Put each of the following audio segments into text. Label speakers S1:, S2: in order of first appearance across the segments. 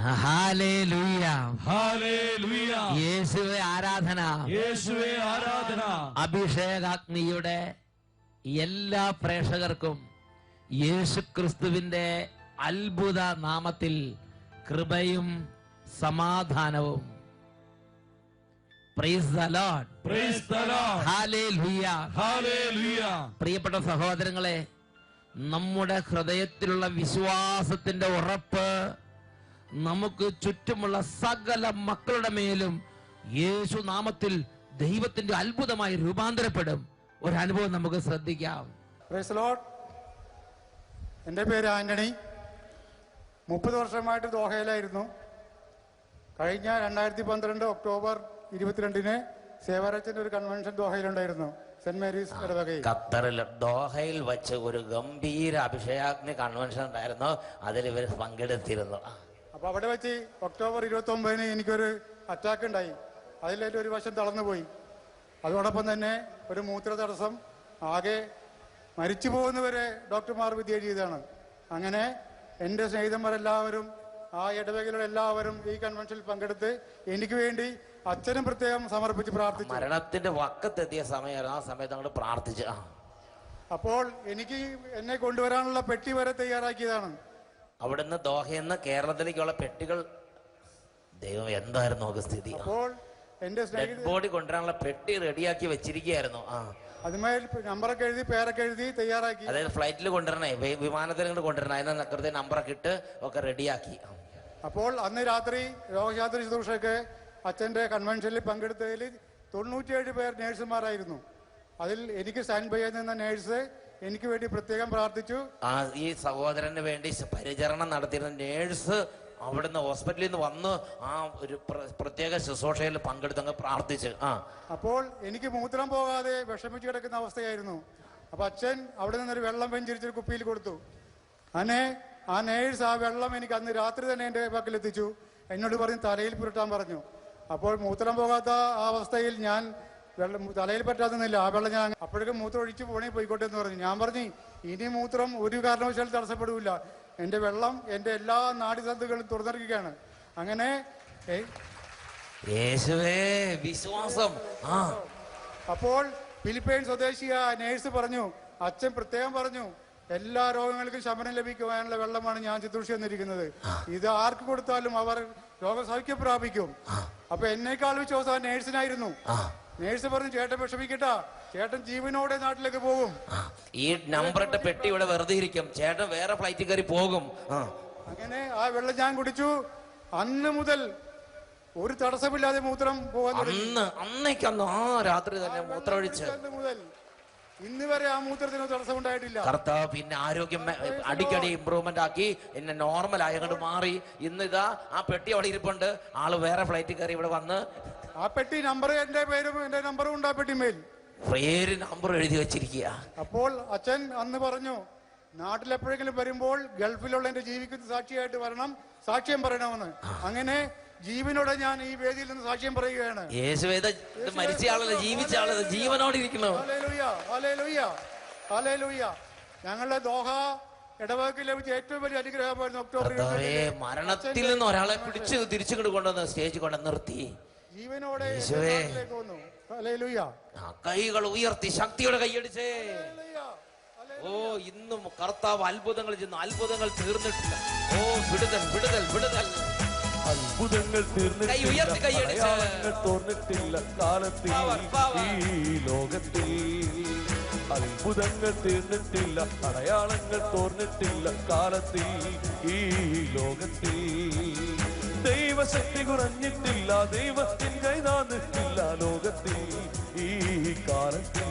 S1: Hallelujah,
S2: hallelujah.
S1: യേശുവേ ആരാധന,
S2: യേശുവേ ആരാധന.
S1: അഭിഷേകാഗ്നിയുടെ എല്ലാ പ്രേക്ഷകർക്കും യേശുക്രിസ്തുവിന്റെ അത്ഭുത നാമത്തിൽ കൃപയും സമാധാനവും. Praise the Lord,
S2: praise the Lord.
S1: Hallelujah,
S2: hallelujah.
S1: പ്രിയപ്പെട്ട സഹോദരങ്ങളെ, നമ്മുടെ ഹൃദയത്തിലുള്ള വിശ്വാസത്തിന്റെ ഉറപ്പ് നമുക്ക് ചുറ്റുമുള്ള സകല മക്കളുടെ മേലും യേശു നാമത്തിൽ ദൈവത്തിന്റെ അത്ഭുതമായി രൂപാന്തരപ്പെടും. ഒരനുഭവം നമുക്ക് ശ്രദ്ധിക്കാം.
S3: Praise the Lord. എൻ്റെ പേര് ആന്റണി. 30 വർഷമായിട്ട് ദോഹയിലായിരുന്നു. കഴിഞ്ഞ 2012 ഒക്ടോബർ 22-ന് സേവാരച്ചൻ്റെ ഒരു കൺവെൻഷൻ ദോഹയിലുണ്ടായിരുന്നു, സെന്റ് മേരീസ് ഇടവകയിൽ.
S4: ഖത്തറിൽ ദോഹയിൽ വെച്ച് ഒരു ഗംഭീര അഭിഷേകാഗ്നി കൺവെൻഷൻ ഉണ്ടായിരുന്നു. അതിൽ ഇവർ പങ്കെടുത്തിരുന്നു.
S3: അപ്പോൾ അവിടെ വെച്ച് ഒക്ടോബർ 29-ന് എനിക്കൊരു അറ്റാക്ക് ഉണ്ടായി. അതിലേറ്റ് ഒരു വശം തളർന്നുപോയി. അതോടൊപ്പം തന്നെ ഒരു മൂത്ര തടസ്സം. ആകെ മരിച്ചു പോകുന്നവരെ ഡോക്ടർമാർ വിധി എഴുതിയതാണ്. അങ്ങനെ എൻ്റെ സ്നേഹിതന്മാരെല്ലാവരും, ആ ഇടവകയിലുള്ള എല്ലാവരും ഈ കൺവെൻഷനിൽ പങ്കെടുത്ത് എനിക്ക് വേണ്ടി അച്ഛനും പ്രത്യേകം സമർപ്പിച്ച് പ്രാർത്ഥിച്ചു.
S4: മരണത്തിന്റെ വക്കത്തെത്തിയ സമയമായിരുന്നു. ആ സമയത്ത് അങ്ങോട്ട് പ്രാർത്ഥിച്ചു.
S3: അപ്പോൾ എനിക്ക് എന്നെ കൊണ്ടുവരാനുള്ള പെട്ടി വരെ തയ്യാറാക്കിയതാണ്.
S4: അവിടുന്ന് ദോഹയെന്ന് കേരളത്തിലേക്കുള്ള പെട്ടികൾ, ദൈവം എന്തായിരുന്നു നോക്ക് സ്ഥിതി.
S3: അപ്പോൾ എന്റെ
S4: ഡെഡ് ബോഡി കൊണ്ടുവരാനുള്ള പെട്ടി റെഡിയാക്കി വെച്ചിരിക്കുകയായിരുന്നു.
S3: അതുമായി നമ്പറൊക്കെ എഴുതി പേരൊക്കെ എഴുതി തയ്യാറാക്കി.
S4: അതായത് ഫ്ലൈറ്റിൽ കൊണ്ടുവരണേ, വിമാനത്തിൽ കൊണ്ട് കൊണ്ടുവരണേ, അതിന് കൃത്യം നമ്പറൊക്കെ ഇട്ട് ഒക്കെ റെഡിയാക്കി.
S3: അപ്പോൾ അന്ന് രാത്രി രോഗശാസ്ത്ര ശുശ്രൂഷയ്ക്ക് അച്ഛൻ്റെ കൺവെൻഷനിൽ പങ്കെടുത്തതിൽ 97 പേർ നേഴ്സുമാരായിരുന്നു. അതിൽ എനിക്ക് സ്റ്റാൻഡ് ബൈ നിന്ന നേഴ്സ് എനിക്ക് വേണ്ടി പ്രത്യേകം പ്രാർത്ഥിച്ചു.
S4: ഈ സഹോദരന് വേണ്ടി പരിചരണം നടത്തിയിരുന്ന നേഴ്സ് അവിടുന്ന് ഹോസ്പിറ്റലിൽ നിന്ന് വന്ന് ആ ഒരു പ്രത്യേക ശുശ്രൂഷയിൽ പങ്കെടുത്തങ്ങ് പ്രാർത്ഥിച്ച്.
S3: അപ്പോൾ എനിക്ക് മൂത്രം പോകാതെ വിഷമിച്ച് കിടക്കുന്ന അവസ്ഥയായിരുന്നു. അപ്പൊ അച്ഛൻ അവിടെ നിന്നൊരു വെള്ളം വെഞ്ചരിച്ചൊരു കുപ്പിയിൽ കൊടുത്തു. അങ്ങനെ ആ നേഴ്സ് ആ വെള്ളം എനിക്ക് അന്ന് രാത്രി തന്നെ എൻ്റെ പക്കലെത്തിച്ചു. എന്നോട് പറഞ്ഞ് തലയിൽ പുരട്ടാൻ പറഞ്ഞു. അപ്പോൾ മൂത്രം പോകാത്ത ആ അവസ്ഥയിൽ ഞാൻ വെള്ളം തലയിൽ പറ്റാത്തുന്നില്ല. ആ വെള്ളം ഞാൻ അപ്പോഴേക്കും മൂത്രം ഒഴിച്ച് പോണേ പോയിക്കോട്ടെ എന്ന് പറഞ്ഞു. ഞാൻ പറഞ്ഞു, ഇനി മൂത്രം ഒരു കാരണവശാലും തടസ്സപ്പെടില്ല. എൻ്റെ വെള്ളം എൻ്റെ എല്ലാ നാഡീസന്ധുക്കളും തുറന്നിരിക്കുകയാണ്. അങ്ങനെ
S4: യേശുവേ വിശ്വാസം.
S3: അപ്പോൾ ഫിലിപ്പൈൻ സ്വദേശിയ നേഴ്സ് പറഞ്ഞു, അച്ഛൻ പ്രത്യേകം പറഞ്ഞു, എല്ലാ രോഗങ്ങൾക്കും ശമനം ലഭിക്കുവാനുള്ള വെള്ളമാണ് ഞാൻ ശുശ്രൂഷ തന്നിരിക്കുന്നത്. ഇത് ആർക്ക് കൊടുത്താലും അവർ രോഗസൗഖ്യം പ്രാപിക്കും. അപ്പൊ എന്നേക്കാൾ വിശ്വാസം ആ നേഴ്സിനായിരുന്നു. നേഴ്സ് പറഞ്ഞു, ചേട്ടൻ വിഷമിക്കട്ടാ, ചേട്ടൻ ജീവനോടെ നാട്ടിലേക്ക് പോകും.
S4: ഈ നമ്പറിട്ട പെട്ടി ഇവിടെ വെറുതെ ഇരിക്കും, ചേട്ടൻ വേറെ ഫ്ലൈറ്റിൽ കയറി പോകും.
S3: അങ്ങനെ ആ വെള്ളം ഞാൻ കുടിച്ചു. അന്ന് മുതൽ ഒരു തടസ്സമില്ലാതെ മൂത്രം പോകാൻ
S4: അന്നേക്കന്ന് രാത്രി തന്നെ മൂത്രം ഒഴിച്ച്
S3: മുതൽ ഇന്ന് വരെ ആ മൂത്രത്തിന് തടസ്സം ഉണ്ടായിട്ടില്ല.
S4: കർത്താവ് പിന്നെ ആരോഗ്യം അടിക്കടി ഇമ്പ്രൂവ്മെന്റ് ആക്കി എന്നെ നോർമൽ ആയങ്ങോട്ട് മാറി. ഇന്ന് ഇതാ ആ പെട്ടി അവിടെ ഇരിപ്പുണ്ട്. ആള് വേറെ ഫ്ലൈറ്റിൽ കയറി ഇവിടെ വന്ന്
S3: ആ പെട്ടി നമ്പർ, എന്റെ പേരും എന്റെ നമ്പറും ഉണ്ട് ആ പെട്ടിമേൽ.
S4: പേര് നമ്പർ എഴുതി വെച്ചിരിക്കുക.
S3: അപ്പോൾ അച്ഛൻ അന്ന് പറഞ്ഞു, നാട്ടിലെപ്പോഴെങ്കിലും വരുമ്പോൾ ഗൾഫിലുള്ള എന്റെ ജീവിക്കുന്ന സാക്ഷിയായിട്ട് വരണം, സാക്ഷ്യം പറയണമെന്ന്. അങ്ങനെ ജീവനോടെ ഞാൻ ഈ വേദിയിൽ നിന്ന് സാക്ഷ്യം പറയുകയാണ്.
S4: മരിച്ച ആളല്ല, ജീവിച്ച ആളല്ല, ജീവനോടെ ഇരിക്കുന്നു.
S3: ഞങ്ങളുടെ ദോഹ ഇടവകയിൽ ലഭിച്ച ഏറ്റവും വലിയ അനുഗ്രഹമായിരുന്നു ഒക്ടോബർ
S4: 22. മരണത്തിൽ നിന്ന് ഒരാളെ പിടിച്ച് തിരിച്ചു കൊണ്ടുവന്ന് സ്റ്റേജ് കൊണ്ട് നിർത്തി
S3: ജീവനോടെ വന്നു.
S4: കൈകൾ ഉയർത്തി ശക്തിയോടെ കൈയടിച്ചേ. ഓ, ഇന്നും കർത്താവ് അത്ഭുതങ്ങൾ ചെയ്യുന്നു. അത്ഭുതങ്ങൾ തീർന്നിട്ടില്ല. ഓ, വിടുതൽ വിടുതൽ വിടുതൽ.
S2: അത്ഭുതങ്ങൾ തീർന്നിട്ടില്ല, തോന്നിട്ടില്ല കാലത്തിൽ ഈ ലോകത്തിൽ. അത്ഭുതങ്ങൾ തീർന്നിട്ടില്ല, അടയാളങ്ങൾ തോന്നിട്ടില്ല കാലത്തിൽ ഈ ലോകത്തിൽ. ദൈവശക്തി കുറഞ്ഞിട്ടില്ല, ദൈവത്തിൻ കൈതാന്നിട്ടില്ല ലോകത്തിൽ ഈ കാലത്തിൽ.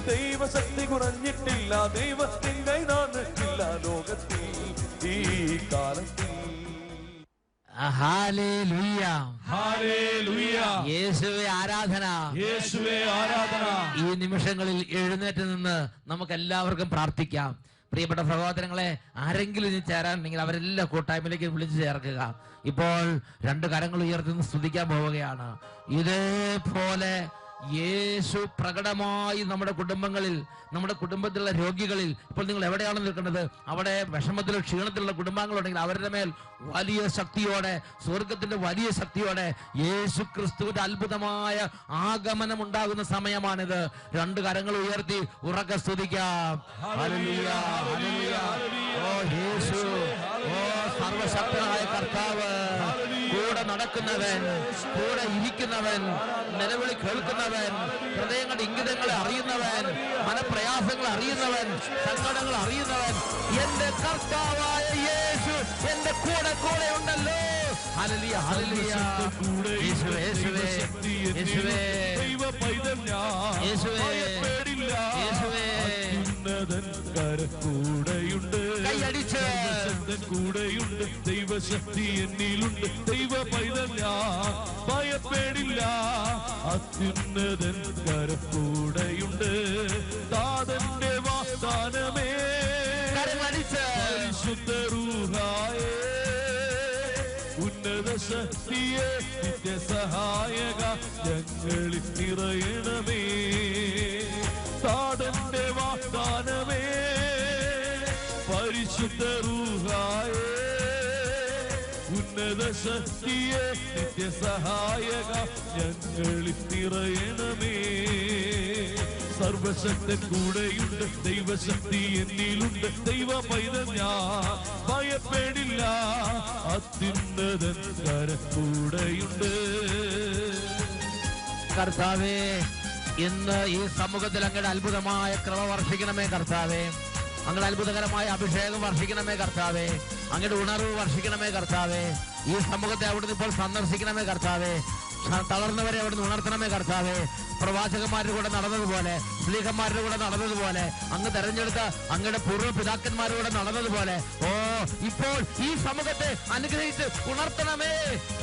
S2: ദൈവശക്തി കുറഞ്ഞിട്ടില്ല, ദൈവത്തിൻ കൈതാന്നിട്ടില്ല ലോകത്തിൽ ഈ കാലത്തിൽ.
S1: Hallelujah,
S2: hallelujah.
S1: യേശുവേ ആരാധന,
S2: യേശുവേ ആരാധന.
S1: ഈ നിമിഷങ്ങളിൽ എഴുന്നേറ്റ് നിന്ന് നമുക്ക് എല്ലാവർക്കും പ്രാർത്ഥിക്കാം. പ്രിയപ്പെട്ട സഹോദരങ്ങളെ, ആരെങ്കിലും ഇനി ചേരാനുണ്ടെങ്കിൽ അവരെല്ലാം കൂട്ടായ്മയിലേക്ക് വിളിച്ചു ചേർക്കുക. ഇപ്പോൾ 2 കരങ്ങൾ ഉയർത്തി സ്തുതിക്കാൻ പോവുകയാണ്. ഇതേപോലെ യേശു പ്രകടമായി നമ്മുടെ കുടുംബങ്ങളിൽ, നമ്മുടെ കുടുംബത്തിലുള്ള രോഗികളിൽ, ഇപ്പോൾ നിങ്ങൾ എവിടെയാണ് നിൽക്കുന്നത്, അവിടെ വിഷമത്തിലും ക്ഷീണത്തിലുള്ള കുടുംബാംഗങ്ങളുണ്ടെങ്കിൽ അവരുടെ മേൽ വലിയ ശക്തിയോടെ, സ്വർഗത്തിന്റെ വലിയ ശക്തിയോടെ യേശു ക്രിസ്തുവിന്റെ അത്ഭുതമായ ആഗമനം ഉണ്ടാകുന്ന സമയമാണിത്. രണ്ട് കരങ്ങൾ ഉയർത്തി ഉറക്കെ സ്തുതിക്കാം. Hallelujah, hallelujah. ഓ യേശു, ഓ സർവശക്തനായ കർത്താവ്, കൂടെ നടക്കുന്നവൻ, കൂടെ ഇരിക്കുന്നവൻ, നിലവിളി കേൾക്കുന്നവൻ, ഹൃദയങ്ങളുടെ ഇംഗിതങ്ങളെ അറിയുന്നവൻ, മനപ്രയാസങ്ങൾ അറിയുന്നവൻ, സങ്കടങ്ങൾ അറിയുന്നവൻ, എന്റെ കർത്താവായ യേശു എന്റെ കൂടെ കൂടെ ഉണ്ടല്ലോ. Hallelujah, hallelujah. യേശുവേ, യേശുവേ, യേശുവേ, യേശുവേ, യേശുവേ.
S2: കൂടെയുണ്ട്,
S1: കൈയടിച്ച്
S2: കൂടെയുണ്ട്, ദൈവശക്തി എന്നിലുണ്ട്, ദൈവ പൈതൽ ഞാൻ ഭയപ്പെടില്ല. അത്യുന്നതൻ കൂടെയുണ്ട്, താതന്റെ വാഗ്ദാനമേ, പരിശുദ്ധ റൂഹായേ, ഉന്നത ശക്തിയെ, നിത്യസഹായക, ഞങ്ങളിൽ നിറയണമേ. താതന്റെ വാഗ്ദാനമേ, പരിശുദ്ധ റൂഹായേ, ഉന്നത ശക്തിയെ, നിത്യസഹായക, ഞങ്ങളിൽ നിറയണമേ. സർവശക്തൻ കൂടെയുണ്ട്, ദൈവശക്തി എന്നിലുണ്ട്, ദൈവ പൈതൽ ഞാൻ ഭയപ്പെടില്ല. അത്യുന്നതൻ കൂടെയുണ്ട്.
S1: കർത്താവേ, ഇന്ന് ഈ സമൂഹത്തിൽ അങ്ങയുടെ അത്ഭുതമായ കൃപ വർഷിക്കണമേ കർത്താവേ. അങ്ങയുടെ അത്ഭുതകരമായ അഭിഷേകം വർഷിക്കണമേ കർത്താവേ. അങ്ങയുടെ ഉണർവ് വർഷിക്കണമേ കർത്താവേ. ഈ സമൂഹത്തെ അവിടുന്ന് ഇപ്പോൾ സന്ദർശിക്കണമേ കർത്താവേ. തളർന്നവരെ അവിടുന്ന് ഉണർത്തണമേ കർത്താവേ. പ്രവാചകന്മാരുടെ കൂടെ നടന്നതുപോലെ, സ്ലീഹന്മാരുടെ കൂടെ നടന്നതുപോലെ, അങ്ങ് തെരഞ്ഞെടുത്ത അങ്ങയുടെ പൂർവ്വ പിതാക്കന്മാരുടെ കൂടെ നടന്നതുപോലെ, ഓ ഇപ്പോൾ ഈ സമൂഹത്തെ അനുഗ്രഹിച്ച് ഉണർത്തണമേ.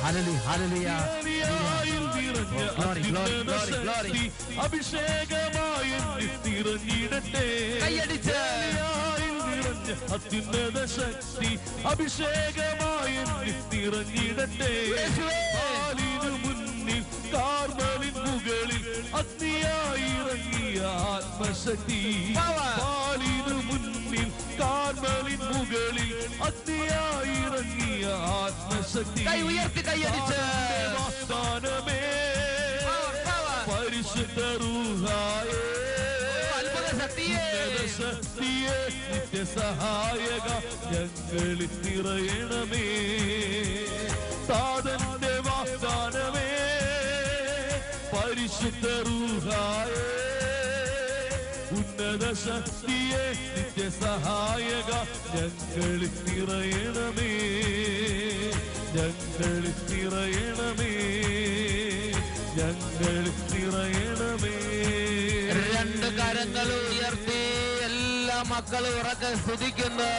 S1: Hallelujah, hallelujah.
S2: അഭിഷേകമായി നിറഞ്ഞിടട്ടെ,
S1: കൈയടിച്ച്
S2: അത്യുന്നത ശക്തി അഭിഷേകമായി നിറഞ്ഞിടട്ടെ. മുന്നിൽ കാർമലിൻ മുകളിൽ അഗ്നിയായി ഇറങ്ങിയ ആത്മശക്തി, പാലിനു മുന്നിൽ കാർമലിൻ മുകളിൽ അഗ്നിയായി ഇറങ്ങിയ ആത്മശക്തി, വാഗ്ദാനമേ, പരിശുദ്ധ റൂഹായേ, ശക്തിയെ, നിത്യസഹായക, ഞങ്ങളിൽ നിറയണമേ. താതന്റെ വാഗ്ദാനമേ, പരിശുദ്ധ റൂഹായേ, ഉന്നത ശക്തിയെ, നിത്യസഹായക, ഞങ്ങളിൽ നിറയണമേ, ഞങ്ങളിൽ നിറയണമേ, ഞങ്ങളിൽ നിറയണമേ.
S1: രണ്ട് കരങ്ങൾ ഉയർത്തി എല്ലാ മക്കളും ഉറക്കെ സ്തുതിക്കുന്നു.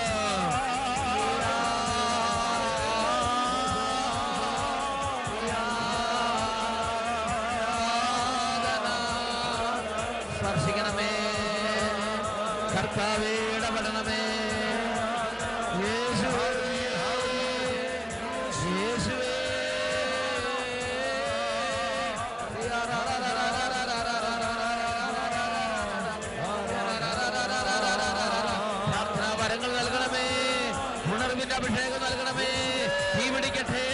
S1: സ്പർശിക്കണമേ കർത്താവേ, ഇടപെടണമേ യേശുവേ, യേശുവേ. പ്രാർത്ഥനാവരങ്ങൾ നൽകണമേ, ഉണർവിന്റെ അഭിഷേകം നൽകണമേ. തീ പിടിക്കട്ടെ,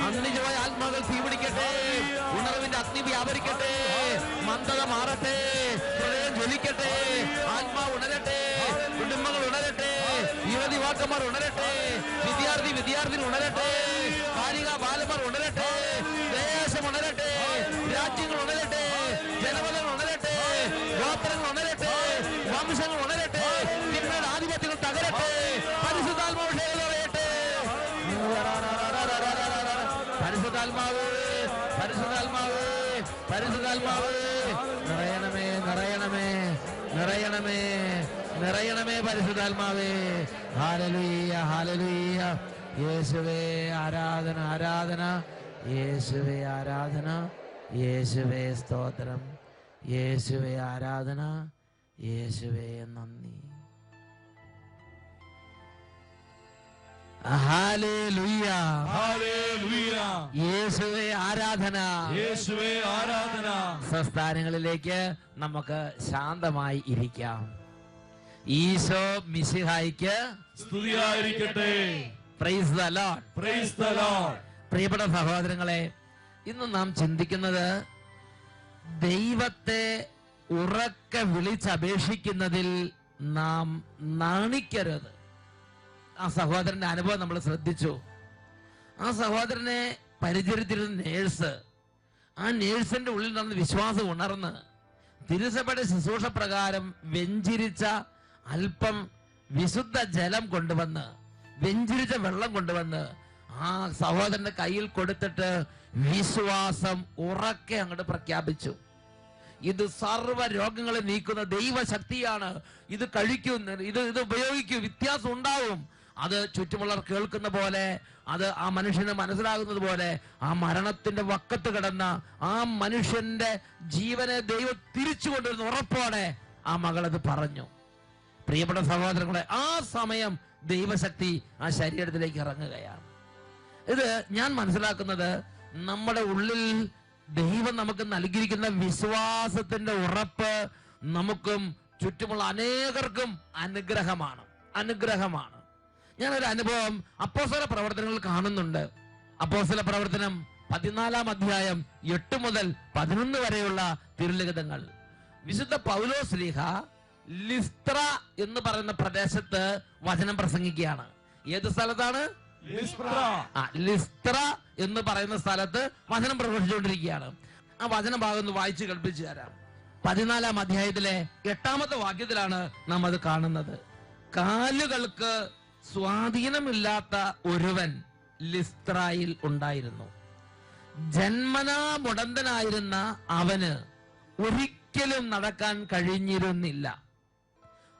S1: അഗ്നിജമായ ആത്മാക്കൾ തീ പിടിക്കട്ടെ, ഉണർവിന്റെ അഗ്നി വ്യാപരിക്കട്ടെ, മന്ദത മാറട്ടെ, ഹൃദയം ജ്വലിക്കട്ടെ, ആത്മാവ് ഉണരട്ടെ, കുടുംബങ്ങൾ ഉണരട്ടെ, യുവതിവാക്കന്മാർ ഉണരട്ടെ, വിദ്യാർത്ഥി ഉണരട്ടെ, ബാലിക ബാലന്മാർ ഉണരട്ടെ, ദേശം ഉണരട്ടെ, രാജ്യങ്ങൾ ഉണരട്ടെ, ജനപദങ്ങൾ ഉണരട്ടെ, ഗോത്രങ്ങൾ ഉണരട്ടെ, വംശങ്ങൾ ഉണരട്ടെ, തിന്മയുടെ ആധിപത്യങ്ങൾ തകരട്ടെ, പരിശുദ്ധാത്മാവിഷയം പറയട്ടെ. പരിശുദ്ധാത്മാവ്, പരിശുദ്ധാത്മാവ്, പരിശുദ്ധാത്മാവ്, നിറയണമേ, നിറയണമേ, നിറയണമേ, നിറയണമേ പരിശുദ്ധാത്മാവേ. Hallelujah, hallelujah. യേശുവേ ആരാധന, ആരാധന, യേശുവേ ആരാധന, യേശുവേ സ്തോത്രം, യേശുവേ ആരാധന, യേശുവേ നന്ദി. Hallelujah,
S2: hallelujah.
S1: യേശുവേ ആരാധന. ആരാധന,
S2: യേശുവേ ആരാധന.
S1: സ്വസ്ഥാനങ്ങളിലേക്ക് നമുക്ക് ശാന്തമായി ഇരിക്കാം. ഈശോ മിശിഹായിക്ക്
S2: സ്തുതിയായിരിക്കട്ടെ.
S1: Praise the Lord.
S2: Praise the Lord.
S1: പ്രിയപ്പെട്ട സഹോദരങ്ങളെ, ഇന്ന് നാം ചിന്തിക്കുന്നത് ദൈവത്തെ ഉറക്കെ വിളിച്ചപേക്ഷിക്കുന്നതിൽ നാം നാണിക്കരുത്. ആ സഹോദരന്റെ അനുഭവം നമ്മൾ ശ്രദ്ധിച്ചു. ആ സഹോദരനെ പരിചരിച്ചിരുന്ന നേഴ്സ്, ആ നേഴ്സിന്റെ ഉള്ളിൽ നിന്ന് വിശ്വാസം ഉണർന്ന് തിരുസഭയുടെ ശുശ്രൂഷ പ്രകാരം വെഞ്ചിരിച്ച അല്പം വിശുദ്ധ ജലം കൊണ്ടുവന്ന്, വെഞ്ചിരിച്ച വെള്ളം കൊണ്ടുവന്ന് ആ സഹോദരന്റെ കയ്യിൽ കൊടുത്തിട്ട് വിശ്വാസം ഉറക്കെ അങ്ങോട്ട് പ്രഖ്യാപിച്ചു. ഇത് സർവ്വ രോഗങ്ങളെ നീക്കുന്ന ദൈവശക്തിയാണ്. ഇത് കഴിക്കും, ഇത് ഉപയോഗിക്കും, വ്യത്യാസം ഉണ്ടാവും. അത് ചുറ്റുമുള്ളവർ കേൾക്കുന്ന പോലെ, അത് ആ മനുഷ്യന് മനസ്സിലാകുന്നത് പോലെ, ആ മരണത്തിന്റെ വക്കത്ത് കിടന്ന ആ മനുഷ്യന്റെ ജീവനെ ദൈവം തിരിച്ചു കൊണ്ടുവരുന്ന ഉറപ്പോടെ ആ മകളത് പറഞ്ഞു. പ്രിയപ്പെട്ട സഹോദരങ്ങളെ, ആ സമയം ദൈവശക്തി ആ ശരീരത്തിലേക്ക് ഇറങ്ങുകയാണ്. ഇത് ഞാൻ മനസ്സിലാക്കുന്നത്, നമ്മുടെ ഉള്ളിൽ ദൈവം നമുക്ക് നൽകിയിരിക്കുന്ന വിശ്വാസത്തിന്റെ ഉറപ്പ് നമുക്കും ചുറ്റുമുള്ള അനേകർക്കും അനുഗ്രഹമാണ്. ഞാനൊരു അനുഭവം അപ്പോസ്തല പ്രവർത്തനങ്ങൾ കാണുന്നുണ്ട്. അപ്പോസ്തല പ്രവർത്തനം 14 അധ്യായം 8 മുതൽ 11 വരെയുള്ള തിരുലിഖിതങ്ങൾ. വിശുദ്ധ പൗലോസ് ശ്ലീഹ ലിസ്ത്ര എന്ന് പറയുന്ന പ്രദേശത്ത് വചനം പ്രസംഗിക്കുകയാണ്. ഏത് സ്ഥലത്താണ്? ലിസ്ത്ര എന്ന് പറയുന്ന സ്ഥലത്ത് വചനം പ്രഘോഷിച്ചുകൊണ്ടിരിക്കുകയാണ്. ആ വചന ഭാഗം ഒന്ന് വായിച്ചു കേൾപ്പിച്ചു തരാം. 14 അധ്യായത്തിലെ 8-ാമത്തെ വാക്യത്തിലാണ് നാം അത് കാണുന്നത്. കാലുകൾക്ക് സ്വാധീനമില്ലാത്ത ഒരുവൻ ലിസ്ത്രയിൽ ഉണ്ടായിരുന്നു. ജന്മനാ മുടന്തനായിരുന്ന അവന് ഒരിക്കലും നടക്കാൻ കഴിഞ്ഞിരുന്നില്ല.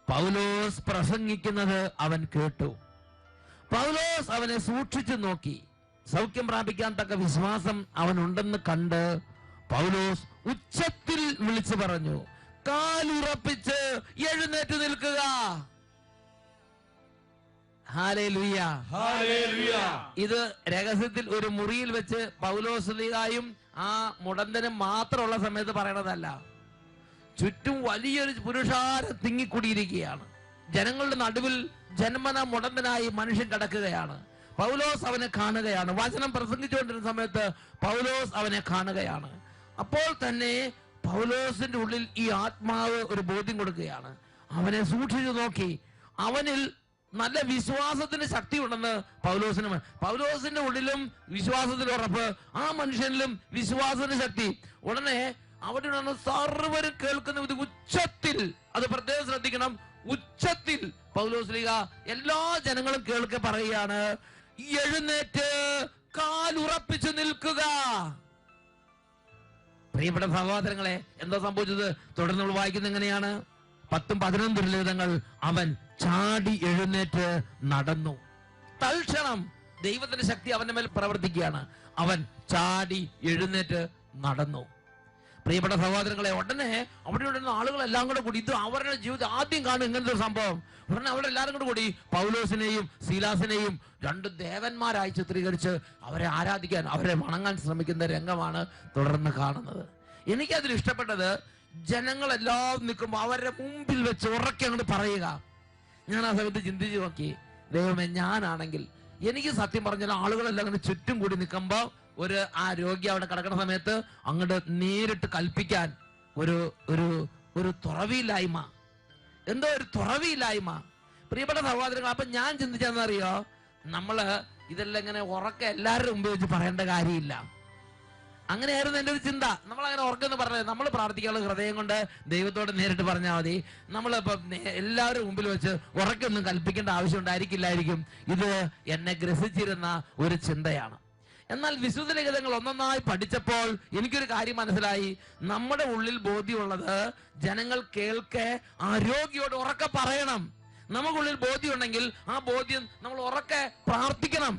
S1: പൗലോസ് പ്രസംഗിക്കുന്നത് അവൻ കേട്ടു. പൗലോസ് അവനെ സൂക്ഷിച്ചു നോക്കി. സൗഖ്യം പ്രാപിക്കാൻ തക്ക വിശ്വാസം അവനുണ്ടെന്ന് കണ്ട് പൗലോസ് ഉച്ചത്തിൽ വിളിച്ചു പറഞ്ഞു, കാലുറപ്പിച്ച് എഴുന്നേറ്റ് നിൽക്കുക. Hallelujah,
S2: hallelujah.
S1: ഇത് രഹസ്യത്തിൽ ഒരു മുറിയിൽ വെച്ച് പൗലോസ് ശ്ലീഹായും ആ മുടന്തനും മാത്രമുള്ള സമയത്ത് പറയണതല്ല. ചുറ്റും വലിയൊരു പുരുഷാരം തിങ്ങിക്കൂടിയിരിക്കുകയാണ്. ജനങ്ങളുടെ നടുവിൽ ജന്മന മുടന്തനായി മനുഷ്യൻ കിടക്കുകയാണ്. പൗലോസ് അവനെ കാണുകയാണ്. വചനം പ്രസംഗിച്ചുകൊണ്ടിരുന്ന സമയത്ത് പൗലോസ് അവനെ കാണുകയാണ്. അപ്പോൾ തന്നെ പൗലോസിന്റെ ഉള്ളിൽ ഈ ആത്മാവ് ഒരു ബോധ്യം കൊടുക്കുകയാണ്. അവനെ സൂക്ഷിച്ചു നോക്കി. അവനിൽ നല്ല വിശ്വാസത്തിന്റെ ശക്തി ഉണ്ടെന്ന് പൗലോസിന്റെ ഉള്ളിലും വിശ്വാസത്തിന്റെ ഉറപ്പ്, ആ മനുഷ്യനിലും വിശ്വാസത്തിന്റെ ശക്തി. ഉടനെ അവിടെ നിന്ന് സർവ്വരും കേൾക്കുന്ന ഇത് ഉച്ചത്തിൽ, അത് പ്രത്യേകം ശ്രദ്ധിക്കണം, ഉച്ചത്തിൽ പൗലോസ് ശ്ലീഹ എല്ലാ ജനങ്ങളും കേൾക്കെ പറയുകയാണ്, എഴുന്നേറ്റ് കാലുറപ്പിച്ചു നിൽക്കുക. പ്രിയപ്പെട്ട സഹോദരങ്ങളെ, എന്താ സംഭവിച്ചത്? തുടർന്ന് നമ്മൾ വായിക്കുന്നത് എങ്ങനെയാണ്? 10-11 തിരുലിഖിതങ്ങൾ. അവൻ ചാടി എഴുന്നേറ്റ് നടന്നു. തൽക്ഷണം ദൈവത്തിന്റെ ശക്തി അവന്റെ മേൽ പ്രവർത്തിക്കുകയാണ്. അവൻ ചാടി എഴുന്നേറ്റ് നടന്നു. പ്രിയപ്പെട്ട സഹോദരങ്ങളെ, ഉടനെ അവിടെ ഉണ്ടെന്ന ആളുകളെല്ലാം കൂടെ കൂടി, ഇത് അവരുടെ ജീവിതം ആദ്യം കാണും ഇങ്ങനത്തെ ഒരു സംഭവം. ഉടനെ അവിടെ എല്ലാവരും കൂടെ കൂടി പൗലോസിനെയും സീലാസിനെയും 2 ദേവന്മാരായി ചിത്രീകരിച്ച് അവരെ ആരാധിക്കാൻ, അവരെ വണങ്ങാൻ ശ്രമിക്കുന്ന രംഗമാണ് തുടർന്ന് കാണുന്നത്. എനിക്കതിൽ ഇഷ്ടപ്പെട്ടത്, ജനങ്ങളെല്ലാം നിൽക്കുമ്പോൾ അവരുടെ മുമ്പിൽ വെച്ച് ഉറക്കെ അങ്ങോട്ട് പറയുക. ഞാൻ ആ സമയത്ത് ചിന്തിച്ചു നോക്കി, ദൈവമേ, ഞാനാണെങ്കിൽ എനിക്ക് സത്യം പറഞ്ഞാൽ ആളുകളെല്ലാം അങ്ങനെ ചുറ്റും കൂടി നിൽക്കുമ്പോൾ ആ രോഗി അവിടെ കിടക്കുന്ന സമയത്ത് അങ്ങോട്ട് നേരിട്ട് കൽപ്പിക്കാൻ ഒരു തുറവിയില്ലായ്മ, എന്തോ ഒരു തുറവിയില്ലായ്മ. പ്രിയപ്പെട്ട സഹോദരങ്ങൾ, അപ്പൊ ഞാൻ ചിന്തിച്ചെന്നറിയോ, നമ്മള് ഇതെല്ലാം ഇങ്ങനെ ഉറക്കെ എല്ലാവരുടെ മുമ്പ് വെച്ച് പറയേണ്ട കാര്യമില്ല. അങ്ങനെയായിരുന്നു എൻ്റെ ഒരു ചിന്ത. നമ്മളങ്ങനെ ഉറക്കെന്ന് പറഞ്ഞത്, നമ്മൾ പ്രാർത്ഥിക്കാനുള്ള ഹൃദയം കൊണ്ട് ദൈവത്തോട് നേരിട്ട് പറഞ്ഞാൽ മതി. നമ്മളിപ്പം എല്ലാവരും മുമ്പിൽ വെച്ച് ഉറക്കൊന്നും കൽപ്പിക്കേണ്ട ആവശ്യം ഉണ്ടായിരിക്കില്ലായിരിക്കും. ഇത് എന്നെ ഗ്രസിച്ചിരുന്ന ഒരു ചിന്തയാണ്. എന്നാൽ വിശുദ്ധ ലിഖിതങ്ങൾ ഒന്നൊന്നായി പഠിച്ചപ്പോൾ എനിക്കൊരു കാര്യം മനസ്സിലായി. നമ്മുടെ ഉള്ളിൽ ബോധ്യമുള്ളത് ജനങ്ങൾ കേൾക്കെ ആ രോഗിയോട് ഉറക്കെ പറയണം. നമുക്കുള്ളിൽ ബോധ്യം ഉണ്ടെങ്കിൽ ആ ബോധ്യം നമ്മൾ ഉറക്കെ പ്രാർത്ഥിക്കണം.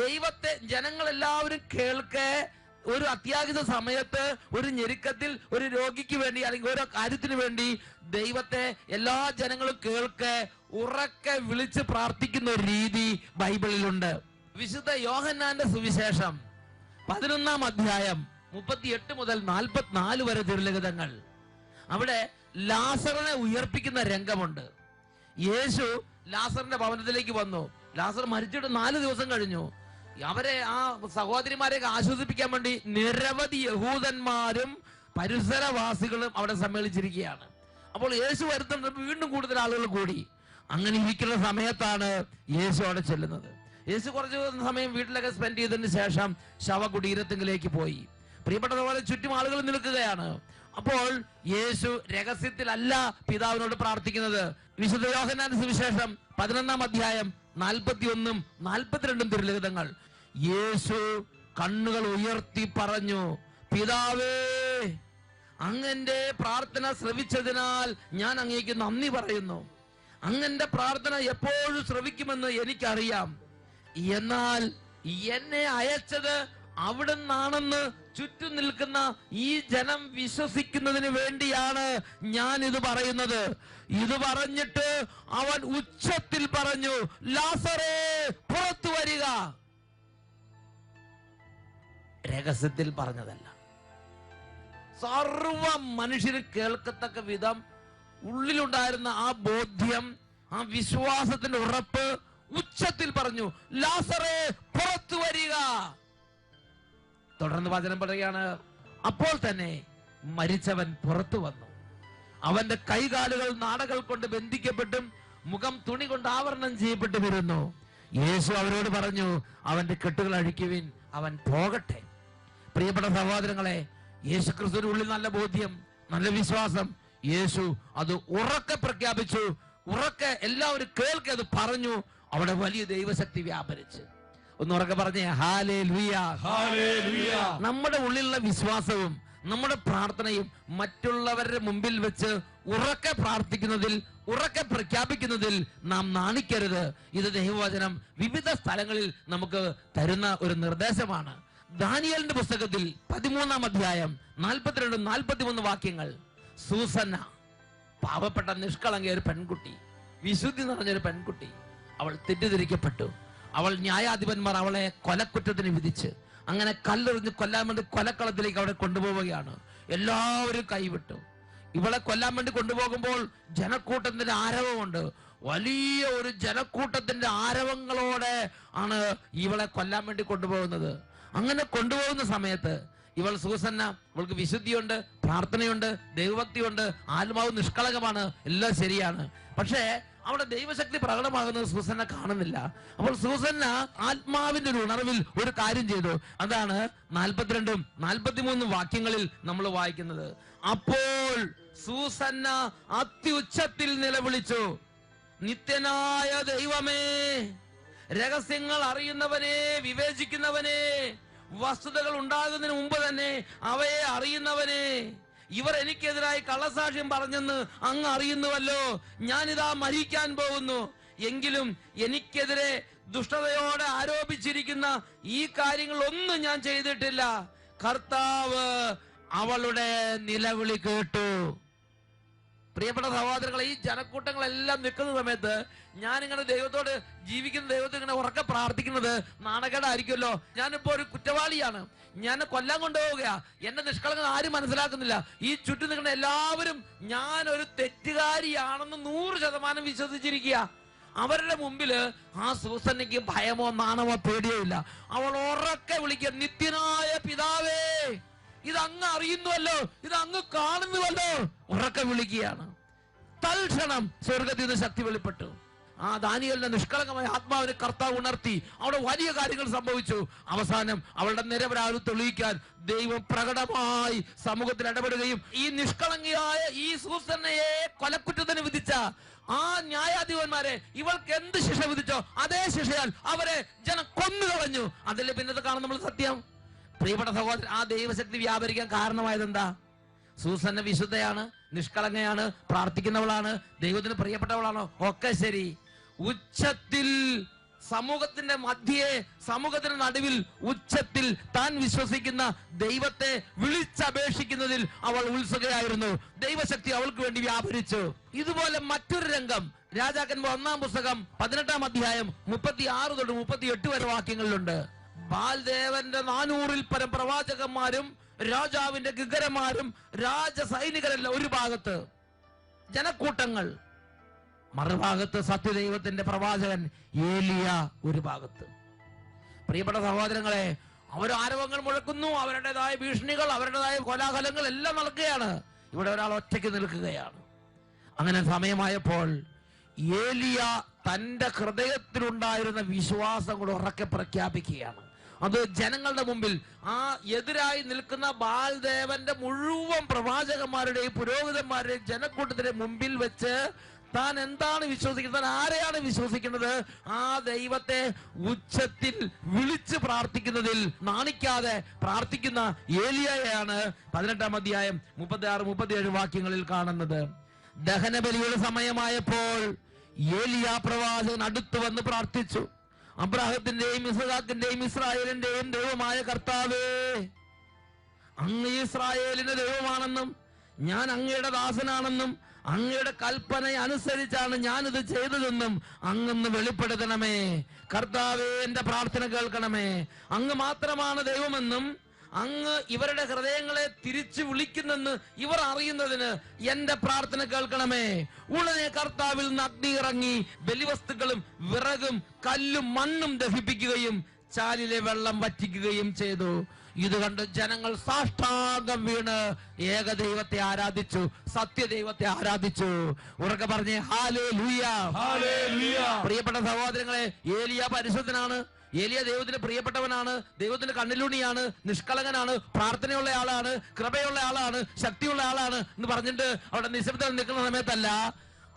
S1: ദൈവത്തെ ജനങ്ങളെല്ലാവരും കേൾക്കെ ഒരു അത്യാഹിത സമയത്ത്, ഒരു ഞെരുക്കത്തിൽ, ഒരു രോഗിക്ക് വേണ്ടി അല്ലെങ്കിൽ ഓരോ കാര്യത്തിന് വേണ്ടി ദൈവത്തെ എല്ലാ ജനങ്ങളും കേൾക്കെ ഉറക്കെ വിളിച്ച് പ്രാർത്ഥിക്കുന്ന ഒരു രീതി ബൈബിളിലുണ്ട്. വിശുദ്ധ യോഹന്നാന്റെ സുവിശേഷം 11-ാം അധ്യായം 38 മുതൽ 44 വരെ തിരുലിഖിതങ്ങൾ. അവിടെ ലാസറിനെ ഉയർപ്പിക്കുന്ന രംഗമുണ്ട്. യേശു ലാസറിന്റെ ഭവനത്തിലേക്ക് വന്നു. ലാസർ മരിച്ചിട്ട് 4 ദിവസം കഴിഞ്ഞു. അവരെ, ആ സഹോദരിമാരെയൊക്കെ ആശ്വസിപ്പിക്കാൻ വേണ്ടി നിരവധി യഹൂദന്മാരും പരിസരവാസികളും അവിടെ സമ്മേളിച്ചിരിക്കുകയാണ്. അപ്പോൾ യേശു വരുത്തുന്നത് വീണ്ടും കൂടുതൽ ആളുകൾ കൂടി. അങ്ങനെ ഇരിക്കുന്ന സമയത്താണ് യേശു അവിടെ ചെല്ലുന്നത്. യേശു കുറച്ച് സമയം വീട്ടിലൊക്കെ സ്പെൻഡ് ചെയ്തതിന് ശേഷം ശവകുടീരത്തിലേക്ക് പോയി. പ്രിയപ്പെട്ടതുപോലെ ചുറ്റും ആളുകൾ നിൽക്കുകയാണ്. അപ്പോൾ യേശു രഹസ്യത്തിലല്ല പിതാവിനോട് പ്രാർത്ഥിക്കുന്നത്. വിശുദ്ധ യോഹന്നാന്റെ സുവിശേഷം 11-ാം അധ്യായം 41-ഉം 42-ഉം തിരുലിഖിതങ്ങൾ. യേശു കണ്ണുകൾ ഉയർത്തി പറഞ്ഞു, പിതാവേ, അങ്ങന്റെ പ്രാർത്ഥന ശ്രവിച്ചതിനാൽ ഞാൻ അങ്ങേക്ക് നന്ദി പറയുന്നു. അങ്ങന്റെ പ്രാർത്ഥന എപ്പോഴും ശ്രവിക്കുമെന്ന് എനിക്കറിയാം. എന്നാൽ എന്നെ അയച്ചത് അവിടുന്നാണെന്ന് ചുറ്റും നിൽക്കുന്ന ഈ ജനം വിശ്വസിക്കുന്നതിന് വേണ്ടിയാണ് ഞാൻ ഇത് പറയുന്നത്. ഇത് പറഞ്ഞിട്ട് അവൻ ഉച്ചത്തിൽ പറഞ്ഞു, ലാസറേ, പുറത്തു വരിക. രഹസ്യത്തിൽ പറഞ്ഞതല്ല, സർവ മനുഷ്യന് കേൾക്കത്തക്ക വിധം ഉള്ളിലുണ്ടായിരുന്ന ആ ബോധ്യം, ആ വിശ്വാസത്തിന്റെ ഉറപ്പ് ഉച്ചത്തിൽ പറഞ്ഞു, ലാസറേ, പുറത്തു വരിക. തുടർന്ന് വചനം പറയുകയാണ്, അപ്പോൾ തന്നെ മരിച്ചവൻ പുറത്തു വന്നു. അവന്റെ കൈകാലുകൾ നാടകൾ കൊണ്ട് ബന്ധിക്കപ്പെട്ടും മുഖം തുണി കൊണ്ട് ആവരണം ചെയ്യപ്പെട്ടുമിരുന്നു. യേശു അവരോട് പറഞ്ഞു, അവന്റെ കെട്ടുകൾ അഴിക്കുവിൻ, അവൻ പോകട്ടെ. പ്രിയപ്പെട്ട സഹോദരങ്ങളെ, യേശു ക്രിസ്തുവിന്റെ ഉള്ളിൽ നല്ല ബോധ്യം, നല്ല വിശ്വാസം. യേശു അത് ഉറക്കെ പ്രഖ്യാപിച്ചു, ഉറക്കെ എല്ലാവരും കേൾക്കെ അത് പറഞ്ഞു. അവിടെ വലിയ ദൈവശക്തി വ്യാപരിച്ച്. ഒന്ന് ഉറക്കെ പറഞ്ഞേ, ഹല്ലേലൂയ,
S2: ഹല്ലേലൂയ.
S1: നമ്മുടെ ഉള്ളിലുള്ള വിശ്വാസവും നമ്മുടെ പ്രാർത്ഥനയും മറ്റുള്ളവരുടെ മുമ്പിൽ വെച്ച് ഉറക്കെ പ്രാർത്ഥിക്കുന്നതിൽ, ഉറക്കെ പ്രഖ്യാപിക്കുന്നതിൽ നാം നാണിക്കരുത്. ഇത് ദൈവവചനം വിവിധ സ്ഥലങ്ങളിൽ നമുക്ക് തരുന്ന ഒരു നിർദ്ദേശമാണ്. ദാനിയേലിന്റെ പുസ്തകത്തിൽ 13-ാം അധ്യായം 42-43 വാക്യങ്ങൾ. സൂസന്ന, പാവപ്പെട്ട നിഷ്കളങ്ക ഒരു പെൺകുട്ടി, വിശുദ്ധി നിറഞ്ഞൊരു പെൺകുട്ടി. അവൾ തെറ്റിദ്ധരിക്കപ്പെട്ടു. അവൾ ന്യായാധിപന്മാർ അവളെ കൊലക്കുറ്റത്തിന് വിധിച്ച് അങ്ങനെ കല്ലെറിഞ്ഞ് കൊല്ലാൻ വേണ്ടി കൊലക്കളത്തിലേക്ക് അവിടെ കൊണ്ടുപോവുകയാണ്. എല്ലാവരും കൈവിട്ടു. ഇവളെ കൊല്ലാൻ വേണ്ടി കൊണ്ടുപോകുമ്പോൾ ജനക്കൂട്ടത്തിന്റെ ആരവമുണ്ട്. വലിയ ഒരു ജനക്കൂട്ടത്തിന്റെ ആരവങ്ങളോടെ ആണ് ഇവളെ കൊല്ലാൻ വേണ്ടി കൊണ്ടുപോകുന്നത്. അങ്ങനെ കൊണ്ടുപോകുന്ന സമയത്ത് ഇവൾ സൂസന്ന, ഇവൾക്ക് വിശുദ്ധിയുണ്ട്, പ്രാർത്ഥനയുണ്ട്, ദൈവഭക്തിയുണ്ട്, ആത്മാവ് നിഷ്കളങ്കമാണ്, എല്ലാം ശരിയാണ്. പക്ഷേ അവിടെ ദൈവശക്തി പ്രകടമാകുന്നത് സൂസന്ന കാണുന്നില്ല. അപ്പോൾ സൂസന്ന ആത്മാവിന്റെ ഒരു ഉണർവിൽ ഒരു കാര്യം ചെയ്തു. അതാണ് 42-ഉം 43-ഉം വാക്യങ്ങളിൽ നമ്മൾ വായിക്കുന്നത്. അപ്പോൾ സൂസന്ന അത്യുച്ചത്തിൽ നിലവിളിച്ചു, നിത്യനായ ദൈവമേ, രഹസ്യങ്ങൾ അറിയുന്നവനെ, വിവേചിക്കുന്നവനെ, വസ്തുതകൾ ഉണ്ടാകുന്നതിന് മുമ്പ് തന്നെ അവയെ അറിയുന്നവനെ, ഇവർ എനിക്കെതിരായി കള്ളസാക്ഷ്യം പറഞ്ഞെന്ന് അങ്ങ് അറിയുന്നുവല്ലോ. ഞാനിതാ മരിക്കാൻ പോകുന്നു. എങ്കിലും എനിക്കെതിരെ ദുഷ്ടതയോടെ ആരോപിച്ചിരിക്കുന്ന ഈ കാര്യങ്ങളൊന്നും ഞാൻ ചെയ്തിട്ടില്ല. കർത്താവ് അവളുടെ നിലവിളി കേട്ടു. പ്രിയപ്പെട്ട സഹോദരങ്ങളെ, ഈ ജനക്കൂട്ടങ്ങളെല്ലാം നിൽക്കുന്ന സമയത്ത് ഞാനിങ്ങനെ ദൈവത്തോട്, ജീവിക്കുന്ന ദൈവത്തെ ഇങ്ങനെ ഉറക്കെ പ്രാർത്ഥിക്കുന്നത് നാണക്കേടായിരിക്കുമല്ലോ. ഞാനിപ്പോ ഒരു കുറ്റവാളിയാണ്, ഞാൻ കൊല്ലാൻ കൊണ്ടുപോവുകയാ, എന്റെ നിഷ്കളങ്കത ആരും മനസ്സിലാക്കുന്നില്ല. ഈ ചുറ്റും നിൽക്കുന്ന എല്ലാവരും ഞാൻ ഒരു തെറ്റുകാരിയാണെന്ന് 100% വിശ്വസിച്ചിരിക്കുക. അവരുടെ മുമ്പില് ആ സൂസന്നയ്ക്ക് ഭയമോ നാണമോ പേടിയോ ഇല്ല. അവൾ ഉറക്കെ വിളിക്കുക, നിത്യനായ പിതാവേ, ഇത് അങ്ങ് അറിയുന്നുവല്ലോ, ഇത് അങ്ങ് കാണുന്നുവല്ലോ, ഉറക്കെ വിളിക്കുകയാണ്. തൽക്ഷണം സ്വർഗത്തിൽ നിന്ന് ശക്തി വെളിപ്പെട്ടു. ആ ദാനിയേലിന്റെ നിഷ്കളങ്കമായ ആത്മാവിനെ കർത്താവ് ഉണർത്തി. അവിടെ വലിയ കാര്യങ്ങൾ സംഭവിച്ചു. അവസാനം അവളുടെ നിരപരാധിത്വം തെളിയിക്കാൻ ദൈവം പ്രകടമായി സമൂഹത്തിൽ ഇടപെടുകയും ഈ നിഷ്കളങ്കയായ ഈ സൂസന്നയെ കൊലക്കുറ്റത്തിന് വിധിച്ച ആ ന്യായാധിപന്മാരെ ഇവൾക്ക് എന്ത് ശിക്ഷ വിധിച്ചോ അതേ ശിക്ഷയാൽ അവരെ ജനം കൊന്നുകളഞ്ഞു. അതല്ലേ പിന്നത്തെ കാണുന്ന നമ്മൾ സത്യം. പ്രിയപ്പെട്ട സഹോദരൻ, ആ ദൈവശക്തി വ്യാപരിക്കാൻ കാരണമായത് എന്താ? സൂസന്ന വിശുദ്ധയാണ്, നിഷ്കളങ്കയാണ്, പ്രാർത്ഥിക്കുന്നവളാണ്, ദൈവത്തിന് പ്രിയപ്പെട്ടവളാണോ? ഒക്കെ ശരി. ഉച്ചത്തിൽ സമൂഹത്തിന്റെ മധ്യേ, സമൂഹത്തിന്റെ നടുവിൽ ഉച്ചത്തിൽ താൻ വിശ്വസിക്കുന്ന ദൈവത്തെ വിളിച്ചപേക്ഷിക്കുന്നതിൽ അവൾ ഉത്സുകയായിരുന്നു. ദൈവശക്തി അവൾക്ക് വേണ്ടി വ്യാപരിച്ചു. ഇതുപോലെ മറ്റൊരു രംഗം രാജാക്കന്മാർ 1-ാം പുസ്തകം 18-ാം അധ്യായം 36 തൊട്ട് 38 വരെ വാക്യങ്ങളിലുണ്ട്. ബാൽദേവന്റെ 400-ൽ പരം പ്രവാചകന്മാരും രാജാവിന്റെ ഗിഗരന്മാരും രാജസൈനികരെല്ലാം ഒരു ഭാഗത്ത്, ജനക്കൂട്ടങ്ങൾ മറുഭാഗത്ത്, സത്യദൈവത്തിന്റെ പ്രവാചകൻ ഏലിയ ഒരു ഭാഗത്ത്. പ്രിയപ്പെട്ട സഹോദരങ്ങളെ, അവർ ആരവങ്ങൾ മുഴക്കുന്നു, അവരുടേതായ ഭീഷണികൾ, അവരുടേതായ കോലാഹലങ്ങൾ എല്ലാം നടക്കുകയാണ്. ഇവിടെ ഒരാൾ ഒറ്റയ്ക്ക് നിൽക്കുകയാണ്. അങ്ങനെ സമയമായപ്പോൾ ഏലിയ തന്റെ ഹൃദയത്തിലുണ്ടായിരുന്ന വിശ്വാസം കൂടെ ഉറക്കെ പ്രഖ്യാപിക്കുകയാണ്. അത് ജനങ്ങളുടെ മുമ്പിൽ, ആ എതിരായി നിൽക്കുന്ന ബാൽദേവന്റെ മുഴുവൻ പ്രവാചകന്മാരുടെയും പുരോഹിതന്മാരുടെയും ജനക്കൂട്ടത്തിന്റെ മുമ്പിൽ വെച്ച് താൻ എന്താണ് വിശ്വസിക്കുന്നത്, താൻ ആരെയാണ് വിശ്വസിക്കുന്നത്, ആ ദൈവത്തെ ഉച്ചത്തിൽ വിളിച്ച് പ്രാർത്ഥിക്കുന്നതിൽ നാണിക്കാതെ പ്രാർത്ഥിക്കുന്ന ഏലിയയാണ് 18-ാം അധ്യായം 36-37 വാക്യങ്ങളിൽ കാണുന്നത്. ദഹനബലിയുടെ സമയമായപ്പോൾ ഏലിയ പ്രവാചകൻ അടുത്തു വന്ന് പ്രാർത്ഥിച്ചു. അബ്രാഹത്തിന്റെയും ഇസ്ഹാക്കിന്റെയും ഇസ്രായേലിന്റെയും ദൈവമായ കർത്താവേ, അങ്ങ് ഇസ്രായേലിന്റെ ദൈവമാണെന്നും ഞാൻ അങ്ങയുടെ ദാസനാണെന്നും അങ്ങയുടെ കൽപ്പന അനുസരിച്ചാണ് ഞാനിത് ചെയ്തതെന്നും അങ്ങൊന്ന് വെളിപ്പെടുത്തണമേ. കർത്താവേ, എന്റെ പ്രാർത്ഥന കേൾക്കണമേ. അങ്ങ് മാത്രമാണ് ദൈവമെന്നും അങ്ങ് ഇവരുടെ ഹൃദയങ്ങളെ തിരിച്ചു വിളിക്കുന്നെന്ന് ഇവർ അറിയുന്നതിന് എന്റെ പ്രാർത്ഥന കേൾക്കണമേ. ഉടനെ കർത്താവിൽ നിന്ന് അഗ്നി ഇറങ്ങി ബലിവസ്തുക്കളും വിറകും കല്ലും മണ്ണും ദഹിപ്പിക്കുകയും ചാലിലെ വെള്ളം വറ്റിക്കുകയും ചെയ്തു. ഇത് കണ്ട് ജനങ്ങൾ സാഷ്ടാംഗം വീണ് ഏകദൈവത്തെ ആരാധിച്ചു, സത്യദൈവത്തെ ആരാധിച്ചു. ഉറക്കെ പറഞ്ഞേ ഹല്ലേലൂയ,
S2: ഹല്ലേലൂയ.
S1: പ്രിയപ്പെട്ട സഹോദരങ്ങളെ, ഏലിയ പരിശുദ്ധനാണ്. ഏലിയ ദൈവത്തിന് പ്രിയപ്പെട്ടവനാണ്, ദൈവത്തിന്റെ കണ്ണിലുണിയാണ്, നിഷ്കളങ്കനാണ്, പ്രാർത്ഥനയുള്ള ആളാണ്, കൃപയുള്ള ആളാണ്, ശക്തിയുള്ള ആളാണ് എന്ന് പറഞ്ഞിട്ട് അവിടെ നിശബ്ദം നിൽക്കുന്ന സമയത്തല്ല,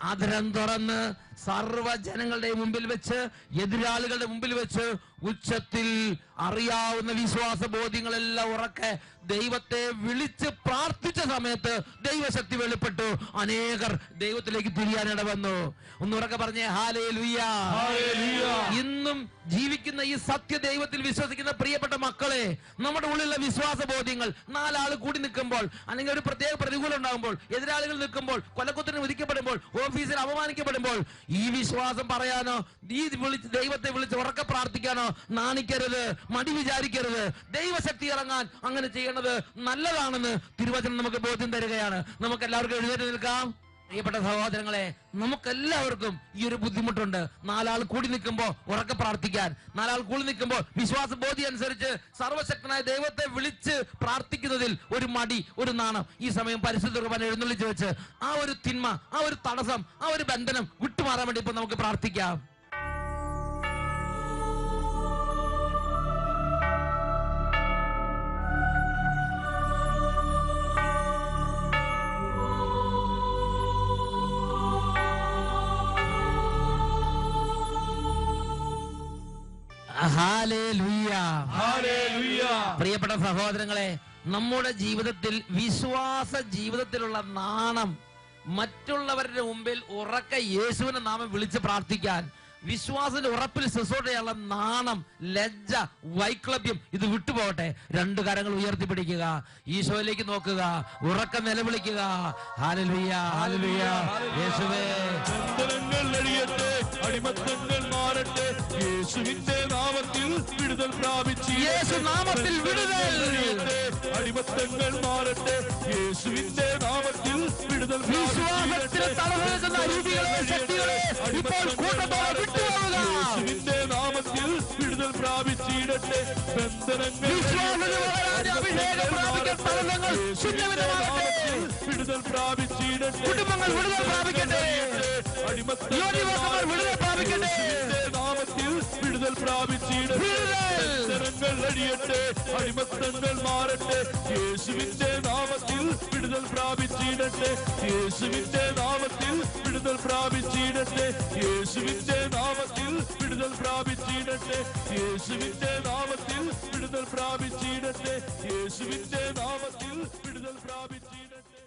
S1: ആദരം തുറന്ന് സർവ്വജനങ്ങളുടെ മുമ്പിൽ വെച്ച്, എതിരാളികളുടെ മുമ്പിൽ വെച്ച് ഉച്ചത്തിൽ അറിയാവുന്ന വിശ്വാസ ബോധ്യങ്ങളെല്ലാം ഉറക്കെ ദൈവത്തെ വിളിച്ച് പ്രാർത്ഥിച്ച സമയത്ത് ദൈവശക്തി വെളിപ്പെട്ടു. അനേകർ ദൈവത്തിലേക്ക് തിരിയാനിട വന്നു. ഒന്നുറക്കെ പറഞ്ഞേ ഹല്ലേലൂയ. ഇന്നും ജീവിക്കുന്ന ഈ സത്യ ദൈവത്തിൽ വിശ്വസിക്കുന്ന പ്രിയപ്പെട്ട മക്കളെ, നമ്മുടെ ഉള്ളിലുള്ള വിശ്വാസ ബോധ്യങ്ങൾ 4 ആൾ കൂടി നിൽക്കുമ്പോൾ, അല്ലെങ്കിൽ ഒരു പ്രത്യേക പ്രതികൂലം ഉണ്ടാകുമ്പോൾ, എതിരാളികൾ നിൽക്കുമ്പോൾ, കൊലക്കുത്തിന് വിധിക്കപ്പെടുമ്പോൾ, ഓഫീസിൽ അപമാനിക്കപ്പെടുമ്പോൾ, ഈ വിശ്വാസം പറയാനോ, ഈ ദൈവത്തെ വിളിച്ച് ഉറക്കെ പ്രാർത്ഥിക്കാനോ നാണിക്കരുത്, മടി വിചാരിക്കരുത്. ദൈവശക്തി ഇറങ്ങാൻ അങ്ങനെ ചെയ്യേണ്ടത് നല്ലതാണെന്ന് തിരുവചനം നമുക്ക് ബോധ്യം തരികയാണ്. നമുക്ക് എല്ലാവർക്കും എഴുന്നേറ്റ് നിൽക്കാം. പ്രിയപ്പെട്ട സഹോദരങ്ങളെ, നമുക്കെല്ലാവർക്കും ഈ ഒരു ബുദ്ധിമുട്ടുണ്ട്. 4 ആൾ കൂടി നിൽക്കുമ്പോൾ ഉറക്കെ പ്രാർത്ഥിക്കാൻ, 4 ആൾ കൂടി നിൽക്കുമ്പോൾ വിശ്വാസ ബോധ്യം അനുസരിച്ച് സർവശക്തനായ ദൈവത്തെ വിളിച്ച് പ്രാർത്ഥിക്കുന്നതിൽ ഒരു മടി, ഒരു നാണം. ഈ സമയം പരിശുദ്ധ കുർബാന എഴുന്നള്ളിച്ച് വെച്ച് ആ ഒരു തിന്മ, ആ ഒരു തടസ്സം, ആ ഒരു ബന്ധനം വിട്ടുമാറാൻ വേണ്ടി ഇപ്പൊ നമുക്ക് പ്രാർത്ഥിക്കാം. Hallelujah,
S2: hallelujah.
S1: പ്രിയപ്പെട്ട സഹോദരങ്ങളെ, നമ്മുടെ ജീവിതത്തിൽ, വിശ്വാസ ജീവിതത്തിലുള്ള നാണം, മറ്റുള്ളവരുടെ മുമ്പിൽ ഉറക്കെ യേശുവിന്റെ നാമം വിളിച്ച് പ്രാർത്ഥിക്കാൻ, വിശ്വാസത്തിന്റെ ഉറപ്പിൽ ശുശ്രൂഷയുള്ള നാണം, ലജ്ജ, വൈക്ലഭ്യം ഇത് വിട്ടുപോകട്ടെ. 2 കരങ്ങൾ ഉയർത്തിപ്പിടിക്കുക, ഈശോയിലേക്ക് നോക്കുക, ഉറക്കം നിലവിളിക്കുക. Hallelujah, hallelujah. യേശുവേ,
S2: ബന്ധനങ്ങൾ അഴിയട്ടെ, അടിമത്തങ്ങൾ മാറട്ടെ, യേശുവിന്റെ നാമത്തിൽ വിടുതൽ പ്രാപിച്ചു.
S1: യേശു നാമത്തിൽ വിടുതൽ.
S2: അടിമത്തങ്ങൾ മാറട്ടെ, യേശുവിന്റെ നാമത്തിൽ വിടുതൽ.
S1: വിശ്വാസത്തിന് തടസ്സമേൽക്കുന്ന രീതികളെ, ശക്തികളെ ഇപ്പോൾ കൂട്ടത്തോടെ വിട്ടുപോകുക.
S2: യേശുവിന്റെ നാമത്തിൽ വിടുതൽ പ്രാപിച്ചിടട്ടെ. ബന്ധനങ്ങൾ
S1: അഭിഷേകം പ്രാപിക്കാൻ തടസ്സങ്ങൾ ശൂന്യവിധമാകട്ടെ.
S2: വിടുതൽ പ്രാപിച്ചിടട്ടെ.
S1: കുടുംബങ്ങൾ വിടുതൽ പ്രാപിക്കട്ടെ. യുവതിവാക്കന്മാർ വിടുതൽ പ്രാപിക്കട്ടെ.
S2: നാമത്തിൽ വിടുതൽ പ്രാപിച്ചിടട്ടെ. ബന്ധനങ്ങൾ അഴിയട്ടെ, അടിമത്തങ്ങൾ മാറട്ടെ, യേശുവിന്റെ നാമത്തിൽ വിടുതൽ പ്രാപിച്ചിടട്ടെ. യേശുവിന്റെ നാമത്തിൽ വിടുതൽ പ്രാപിച്ചിടട്ടെ. യേശുവിന്റെ നാമത്തിൽ വിടുതൽ പ്രാപിച്ചിടട്ടെ. യേശുവിന്റെ നാമത്തിൽ വിടുതൽ പ്രാപിച്ചിടട്ടെ. യേശുവിന്റെ നാമത്തിൽ വിടുതൽ പ്രാപിച്ചിടട്ടെ.